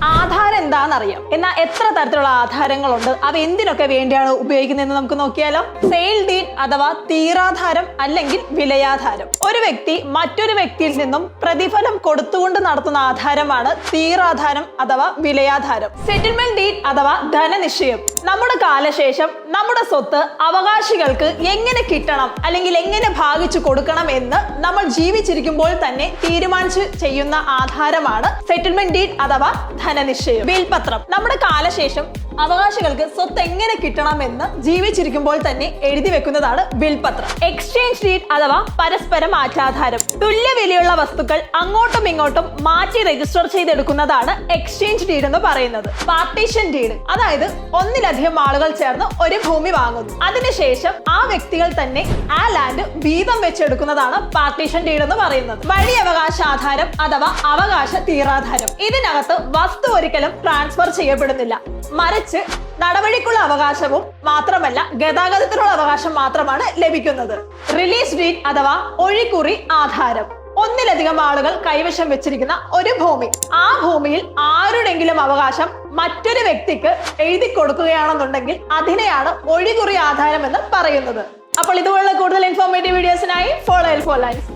ആധാരം എന്താണെന്നറിയാം. എന്നാൽ എത്ര തരത്തിലുള്ള ആധാരങ്ങളുണ്ട്, അവ എന്തിനൊക്കെ വേണ്ടിയാണ് ഉപയോഗിക്കുന്നതെന്ന് നമുക്ക് നോക്കിയാലോ. സെയിൽ ഡീഡ് അഥവാ തീരാധാരം അല്ലെങ്കിൽ വിലയാധാരം. ഒരു വ്യക്തി മറ്റൊരു വ്യക്തിയിൽ നിന്നും പ്രതിഫലം കൊടുത്തുകൊണ്ട് നടത്തുന്ന ആധാരമാണ് തീരാധാരം അഥവാ വിലയാധാരം. സെറ്റിൽമെന്റ് ഡീഡ് അഥവാ ധനനിശ്ചയം. നമ്മുടെ കാലശേഷം നമ്മുടെ സ്വത്ത് അവകാശികൾക്ക് എങ്ങനെ കിട്ടണം അല്ലെങ്കിൽ എങ്ങനെ ഭാഗിച്ചു കൊടുക്കണം എന്ന് നമ്മൾ ജീവിച്ചിരിക്കുമ്പോൾ തന്നെ തീരുമാനിച്ച് ചെയ്യുന്ന ആധാരമാണ് സെറ്റിൽമെന്റ് ഡീഡ് അഥവാ ധനനിശ്ചയം. വിൽപത്രം. നമ്മുടെ കാലശേഷം അവകാശികൾക്ക് സ്വത്ത് എങ്ങനെ കിട്ടണമെന്ന് ജീവിച്ചിരിക്കുമ്പോൾ തന്നെ എഴുതി വെക്കുന്നതാണ് വിൽപത്രം. എക്സ്ചേഞ്ച് ഡീഡ് അഥവാ പരസ്പര മാറ്റാധാരം. തുല്യ വിലയുള്ള വസ്തുക്കൾ അങ്ങോട്ടും ഇങ്ങോട്ടും മാറ്റി രജിസ്റ്റർ ചെയ്തെടുക്കുന്നതാണ് എക്സ്ചേഞ്ച് ഡീഡ് എന്ന് പറയുന്നത്. പാർട്ടീഷൻ ഡീഡ്, അതായത് ഒന്നിലധികം ആളുകൾ ചേർന്ന് ഒരു ഭൂമി വാങ്ങുന്നു. അതിനുശേഷം ആ വ്യക്തികൾ തന്നെ ആ ലാൻഡ് വീതം വെച്ചെടുക്കുന്നതാണ് പാർട്ടീഷൻ ഡീഡ് എന്ന് പറയുന്നത്. വഴി അവകാശാധാരം അഥവാ അവകാശ തീരാധാരം. ഇതിനകത്ത് വസ്തു ഒരിക്കലും ട്രാൻസ്ഫർ ചെയ്യപ്പെടുന്നില്ല, മറിച്ച് നടപടിക്കുള്ള അവകാശവും മാത്രമല്ല ഗതാഗതത്തിനുള്ള അവകാശം മാത്രമാണ് ലഭിക്കുന്നത്. റിലീസ് ഡീഡ് അഥവാ ഒഴിക്കുറി ആധാരം. ഒന്നിലധികം ആളുകൾ കൈവശം വെച്ചിരിക്കുന്ന ഒരു ഭൂമി, ആ ഭൂമിയിൽ ആരുടെങ്കിലും അവകാശം മറ്റൊരു വ്യക്തിക്ക് എഴുതി കൊടുക്കുകയാണെന്നുണ്ടെങ്കിൽ അതിനെയാണ് ഒഴികുറി ആധാരം എന്ന് പറയുന്നത്. അപ്പോൾ ഇതുപോലുള്ള കൂടുതൽ ഇൻഫോർമേറ്റീവ് വീഡിയോസിനായി ഫോളോ ലൈൻസ്.